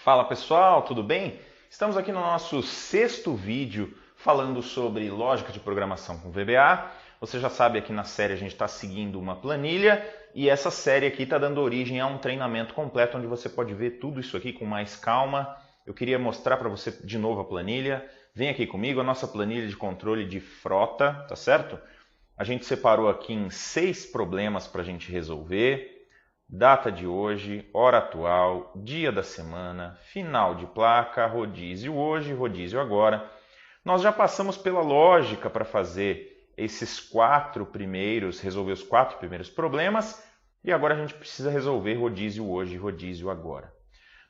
Fala pessoal, tudo bem? Estamos aqui no nosso sexto vídeo falando sobre lógica de programação com VBA. Você já sabe, aqui na série a gente está seguindo uma planilha e essa série aqui está dando origem a um treinamento completo onde você pode ver tudo isso aqui com mais calma. Eu queria mostrar para você de novo a planilha. Vem aqui comigo, a nossa planilha de controle de frota, tá certo? A gente separou aqui em 6 problemas para a gente resolver. Data de hoje, hora atual, dia da semana, final de placa, rodízio hoje, rodízio agora. Nós já passamos pela lógica para fazer resolver os 4 primeiros problemas e agora a gente precisa resolver rodízio hoje, rodízio agora.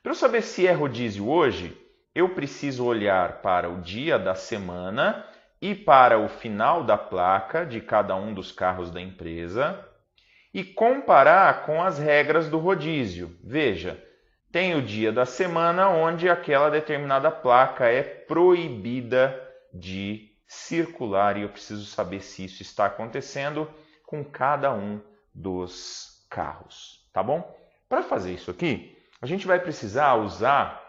Para eu saber se é rodízio hoje, eu preciso olhar para o dia da semana e para o final da placa de cada um dos carros da empresa e comparar com as regras do rodízio. Veja, tem o dia da semana onde aquela determinada placa é proibida de circular e eu preciso saber se isso está acontecendo com cada um dos carros, tá bom? Para fazer isso aqui, a gente vai precisar usar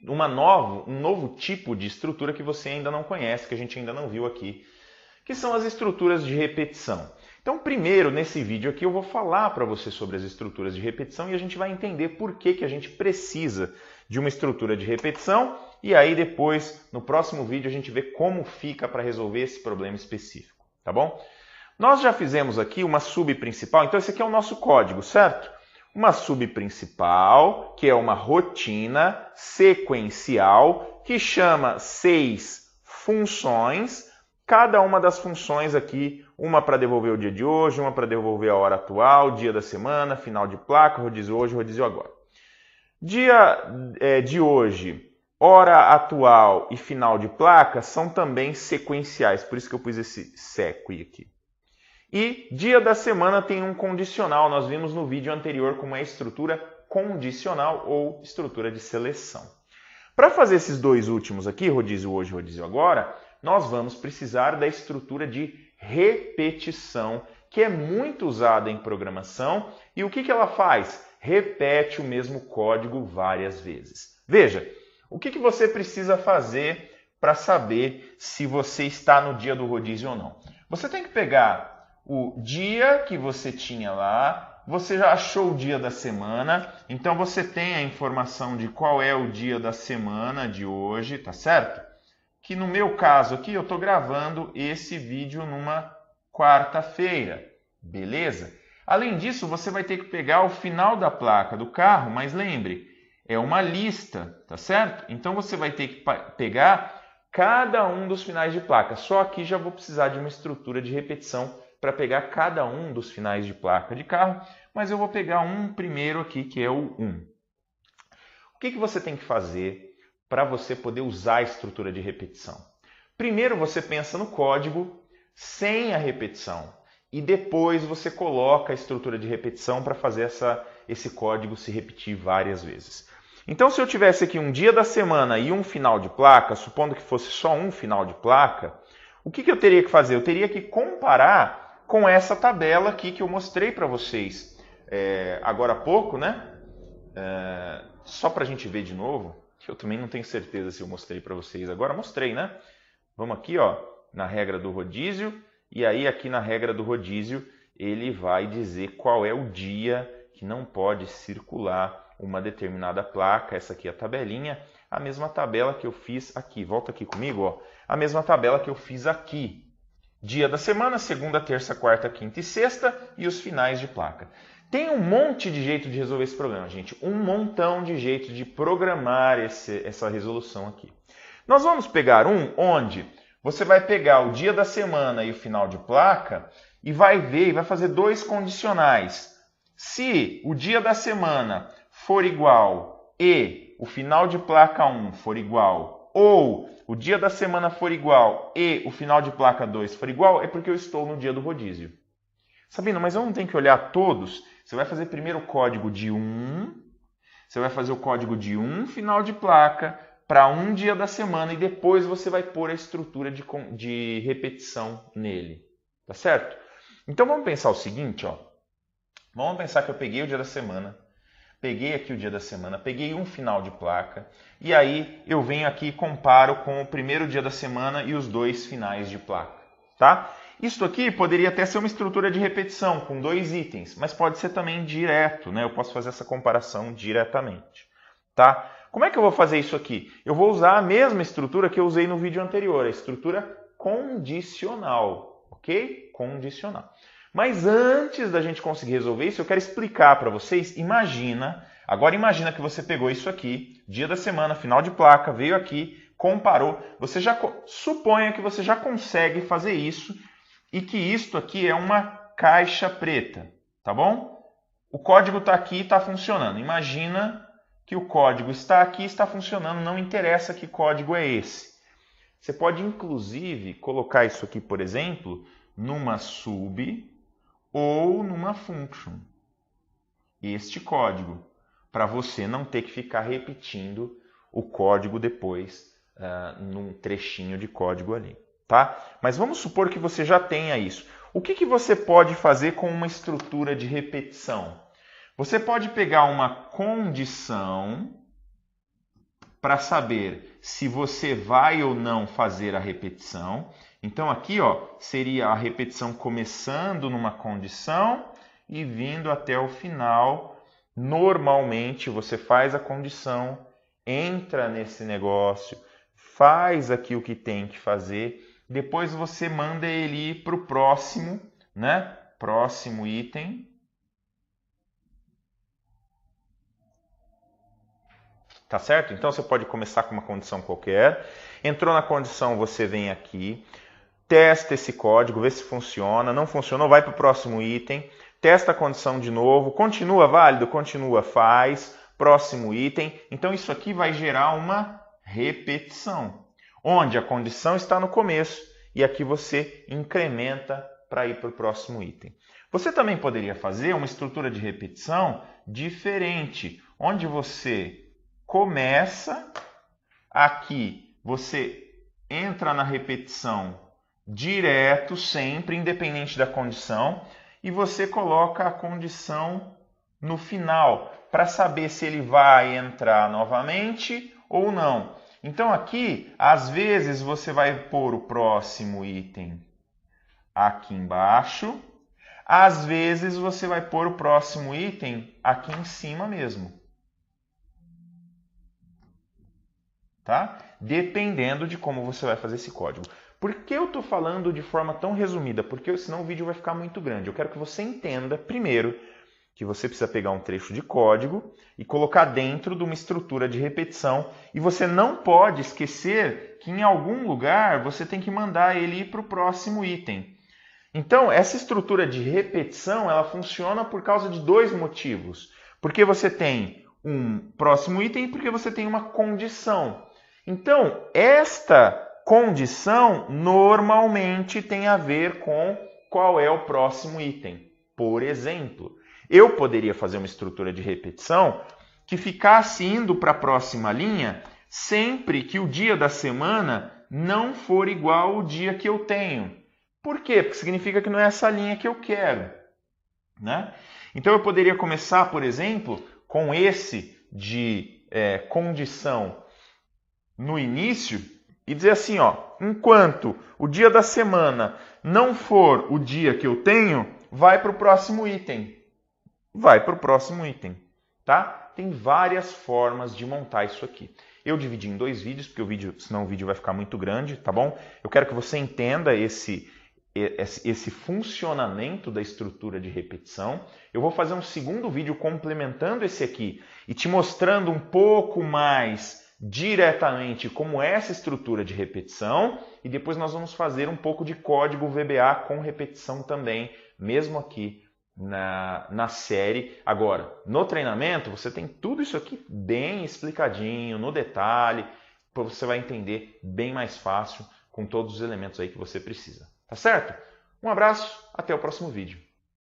um novo tipo de estrutura que você ainda não conhece, que a gente ainda não viu aqui, que são as estruturas de repetição. Então, primeiro, nesse vídeo aqui, eu vou falar para você sobre as estruturas de repetição e a gente vai entender por que a gente precisa de uma estrutura de repetição e aí depois, no próximo vídeo, a gente vê como fica para resolver esse problema específico, tá bom? Nós já fizemos aqui uma subprincipal, então esse aqui é o nosso código, certo? Uma subprincipal, que é uma rotina sequencial, que chama 6 funções. Cada uma das funções aqui, uma para devolver o dia de hoje, uma para devolver a hora atual, dia da semana, final de placa, rodízio hoje, rodízio agora. Dia de hoje, hora atual e final de placa são também sequenciais, por isso que eu pus esse sequi aqui. E dia da semana tem um condicional, nós vimos no vídeo anterior como é a estrutura condicional ou estrutura de seleção. Para fazer esses dois últimos aqui, rodízio hoje, rodízio agora, nós vamos precisar da estrutura de repetição, que é muito usada em programação. E o que ela faz? Repete o mesmo código várias vezes. Veja, o que você precisa fazer para saber se você está no dia do rodízio ou não? Você tem que pegar o dia que você tinha lá, você já achou o dia da semana, então você tem a informação de qual é o dia da semana de hoje, tá certo? Que no meu caso aqui, eu estou gravando esse vídeo numa quarta-feira, beleza? Além disso, você vai ter que pegar o final da placa do carro, mas lembre, é uma lista, tá certo? Então você vai ter que pegar cada um dos finais de placa. Só aqui já vou precisar de uma estrutura de repetição para pegar cada um dos finais de placa de carro, mas eu vou pegar um primeiro aqui, que é o 1. O que você tem que fazer para você poder usar a estrutura de repetição? Primeiro você pensa no código sem a repetição e depois você coloca a estrutura de repetição para fazer esse código se repetir várias vezes. Então, se eu tivesse aqui um dia da semana e um final de placa, supondo que fosse só um final de placa, o que eu teria que fazer? Eu teria que comparar com essa tabela aqui que eu mostrei para vocês agora há pouco, né? Só para a gente ver de novo, que eu também não tenho certeza se eu mostrei para vocês. Agora mostrei, né? Vamos aqui, ó, na regra do rodízio, e aí aqui na regra do rodízio ele vai dizer qual é o dia que não pode circular uma determinada placa. Essa aqui é a tabelinha, a mesma tabela que eu fiz aqui. Volta aqui comigo, ó. A mesma tabela que eu fiz aqui. Dia da semana, segunda, terça, quarta, quinta e sexta e os finais de placa. Tem um monte de jeito de resolver esse problema, gente. Um montão de jeito de programar essa resolução aqui. Nós vamos pegar um onde você vai pegar o dia da semana e o final de placa e vai ver e vai fazer 2 condicionais. Se o dia da semana for igual e o final de placa 1 for igual, ou o dia da semana for igual e o final de placa 2 for igual, é porque eu estou no dia do rodízio. Sabino, mas eu não tenho que olhar todos? Você vai fazer primeiro o código de 1, você vai fazer o código de 1 final de placa para um dia da semana e depois você vai pôr a estrutura de repetição nele. Tá certo? Então vamos pensar o seguinte, ó. Vamos pensar que eu peguei o dia da semana, peguei aqui o dia da semana, peguei um final de placa, e aí eu venho aqui e comparo com o primeiro dia da semana e os dois finais de placa, tá? Isso aqui poderia até ser uma estrutura de repetição com 2 itens, mas pode ser também direto, né? Eu posso fazer essa comparação diretamente, tá? Como é que eu vou fazer isso aqui? Eu vou usar a mesma estrutura que eu usei no vídeo anterior, a estrutura condicional, ok? Condicional. Mas antes da gente conseguir resolver isso, eu quero explicar para vocês, agora imagina que você pegou isso aqui, dia da semana, final de placa, veio aqui, comparou, suponha que você já consegue fazer isso e que isto aqui é uma caixa preta, tá bom? O código está aqui e está funcionando. Imagina que o código está aqui e está funcionando, não interessa que código é esse. Você pode, inclusive, colocar isso aqui, por exemplo, numa sub ou numa function. Este código, para você não ter que ficar repetindo o código depois num trechinho de código ali. Tá? Mas vamos supor que você já tenha isso. O que você pode fazer com uma estrutura de repetição? Você pode pegar uma condição para saber se você vai ou não fazer a repetição. Então aqui seria a repetição começando numa condição e vindo até o final. Normalmente você faz a condição, entra nesse negócio, faz aqui o que tem que fazer, depois você manda ele ir para o próximo, né? Próximo item. Tá certo? Então você pode começar com uma condição qualquer. Entrou na condição, você vem aqui, testa esse código, vê se funciona. Não funcionou, vai para o próximo item. Testa a condição de novo. Continua válido? Continua, faz. Próximo item. Então isso aqui vai gerar uma repetição, onde a condição está no começo e aqui você incrementa para ir para o próximo item. Você também poderia fazer uma estrutura de repetição diferente, onde você começa aqui, você entra na repetição direto, sempre, independente da condição, e você coloca a condição no final, para saber se ele vai entrar novamente ou não. Então aqui, às vezes, você vai pôr o próximo item aqui embaixo, às vezes você vai pôr o próximo item aqui em cima mesmo. Tá? Dependendo de como você vai fazer esse código. Por que eu estou falando de forma tão resumida? Porque senão o vídeo vai ficar muito grande. Eu quero que você entenda, primeiro, que você precisa pegar um trecho de código e colocar dentro de uma estrutura de repetição. E você não pode esquecer que em algum lugar você tem que mandar ele ir para o próximo item. Então, essa estrutura de repetição, ela funciona por causa de 2 motivos. Porque você tem um próximo item e porque você tem uma condição. Então, esta condição normalmente tem a ver com qual é o próximo item. Por exemplo, eu poderia fazer uma estrutura de repetição que ficasse indo para a próxima linha sempre que o dia da semana não for igual ao dia que eu tenho. Por quê? Porque significa que não é essa linha que eu quero, né? Então eu poderia começar, por exemplo, com esse de condição no início e dizer assim, enquanto o dia da semana não for o dia que eu tenho, vai para o próximo item. Vai para o próximo item, tá? Tem várias formas de montar isso aqui. Eu dividi em 2 vídeos, porque senão o vídeo vai ficar muito grande, tá bom? Eu quero que você entenda esse funcionamento da estrutura de repetição. Eu vou fazer um segundo vídeo complementando esse aqui e te mostrando um pouco mais diretamente como é essa estrutura de repetição e depois nós vamos fazer um pouco de código VBA com repetição também, mesmo aqui na série. Agora, no treinamento, você tem tudo isso aqui bem explicadinho, no detalhe, você vai entender bem mais fácil com todos os elementos aí que você precisa. Tá certo? Um abraço, até o próximo vídeo.